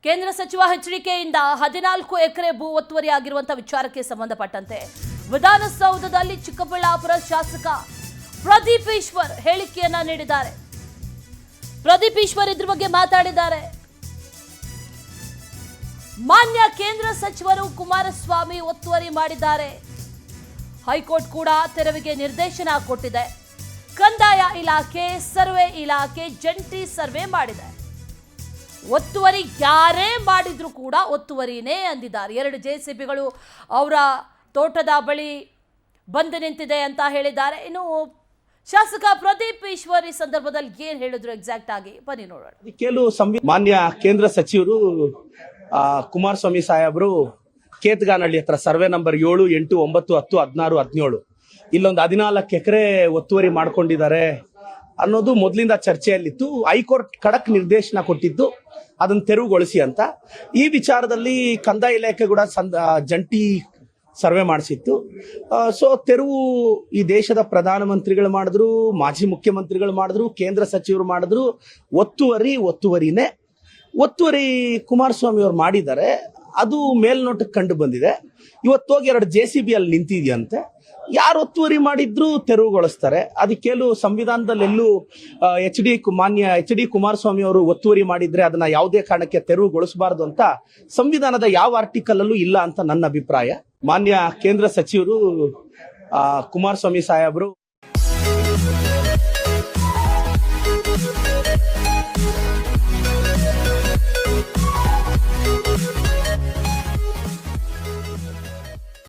ಕೇಂದ್ರ ಸಚಿವ ಎಚ್ಡಿಕೆಯಿಂದ 14 ಎಕರೆ ಭೂ ಒತ್ತುವರಿ ಆಗಿರುವಂತಹ ವಿಚಾರಕ್ಕೆ ಸಂಬಂಧಪಟ್ಟಂತೆ ವಿಧಾನಸೌಧದಲ್ಲಿ ಚಿಕ್ಕಬಳ್ಳಾಪುರ ಶಾಸಕ ಪ್ರದೀಪ್ ಈಶ್ವರ್ ಹೇಳಿಕೆಯನ್ನ ನೀಡಿದ್ದಾರೆ. ಪ್ರದೀಪ್ ಈಶ್ವರ್ ಇದ್ರ ಬಗ್ಗೆ ಮಾತಾಡಿದ್ದಾರೆ. ಮಾನ್ಯ ಕೇಂದ್ರ ಸಚಿವರು ಕುಮಾರಸ್ವಾಮಿ ಒತ್ತುವರಿ ಮಾಡಿದ್ದಾರೆ. ಹೈಕೋರ್ಟ್ ಕೂಡ ತೆರವಿಗೆ ನಿರ್ದೇಶನ ಕೊಟ್ಟಿದೆ. ಕಂದಾಯ ಇಲಾಖೆ, ಸರ್ವೆ ಇಲಾಖೆ ಜಂಟಿ ಸರ್ವೆ ಮಾಡಿದೆ. ಒತ್ತುವರಿ ಯಾರೇ ಮಾಡಿದ್ರು ಕೂಡ ಒತ್ತುವರಿನೇ ಅಂದಿದ್ದಾರೆ. 2 ಜೆಸಿಬಿಗಳು ಅವರ ತೋಟದ ಬಳಿ ಬಂದು ನಿಂತಿದೆ ಅಂತ ಹೇಳಿದ್ದಾರೆ. ಇನ್ನು ಶಾಸಕ ಪ್ರದೀಪ್ ಈಶ್ವರ್ ಈ ಸಂದರ್ಭದಲ್ಲಿ ಏನ್ ಹೇಳಿದ್ರು ಎಕ್ಸಾಕ್ಟ್ ಆಗಿ ಬನ್ನಿ ನೋಡೋಣ. ಕೆಲವು ಮಾನ್ಯ ಕೇಂದ್ರ ಸಚಿವರು ಕುಮಾರಸ್ವಾಮಿ ಸಾಹೇಬರು ಕೇತಗಾನಹಳ್ಳಿ ಹತ್ರ ಸರ್ವೆ ನಂಬರ್ 7, 8, 9, 10, 16, 17 ಇಲ್ಲೊಂದು 14 ಎಕರೆ ಒತ್ತುವರಿ ಮಾಡ್ಕೊಂಡಿದ್ದಾರೆ ಅನ್ನೋದು ಮೊದಲಿಂದ ಚರ್ಚೆಯಲ್ಲಿತ್ತು. ಹೈಕೋರ್ಟ್ ಖಡಕ್ ನಿರ್ದೇಶನ ಕೊಟ್ಟಿದ್ದು ಅದನ್ನು ತೆರವುಗೊಳಿಸಿ ಅಂತ. ಈ ವಿಚಾರದಲ್ಲಿ ಕಂದಾಯ ಇಲಾಖೆ ಕೂಡ ಜಂಟಿ ಸರ್ವೆ ಮಾಡಿಸಿತ್ತು. ಸೊ ತೆರವು ಈ ದೇಶದ ಪ್ರಧಾನಮಂತ್ರಿಗಳು ಮಾಡಿದ್ರು, ಮಾಜಿ ಮುಖ್ಯಮಂತ್ರಿಗಳು ಮಾಡಿದ್ರು, ಕೇಂದ್ರ ಸಚಿವರು ಮಾಡಿದ್ರು. ಒತ್ತುವರಿನೇ ಒತ್ತುವರಿ ಕುಮಾರಸ್ವಾಮಿ ಅವರು ಮಾಡಿದ್ದಾರೆ. ಅದು ಮೇಲ್ನೋಟಕ್ಕೆ ಕಂಡು ಬಂದಿದೆ. ಇವತ್ತೋಗಿ 2 ಜೆಸಿಬಿ ಅಲ್ಲಿ ನಿಂತಿದೆಯಂತೆ. ಯಾರು ಒತ್ತುವರಿ ಮಾಡಿದ್ರು ತೆರವುಗೊಳಿಸ್ತಾರೆ. ಅದಕ್ಕೆಲ್ಲೂ ಸಂವಿಧಾನದಲ್ಲಿ ಎಲ್ಲೂ ಮಾನ್ಯ ಎಚ್ ಡಿ ಕುಮಾರಸ್ವಾಮಿ ಅವರು ಒತ್ತುವರಿ ಮಾಡಿದ್ರೆ ಅದನ್ನ ಯಾವುದೇ ಕಾರಣಕ್ಕೆ ತೆರವುಗೊಳಿಸಬಾರದು ಅಂತ ಸಂವಿಧಾನದ ಯಾವ ಆರ್ಟಿಕಲ್ ಅಲ್ಲೂ ಇಲ್ಲ ಅಂತ ನನ್ನ ಅಭಿಪ್ರಾಯ. ಮಾನ್ಯ ಕೇಂದ್ರ ಸಚಿವರು ಕುಮಾರಸ್ವಾಮಿ ಸಾಹೇಬರು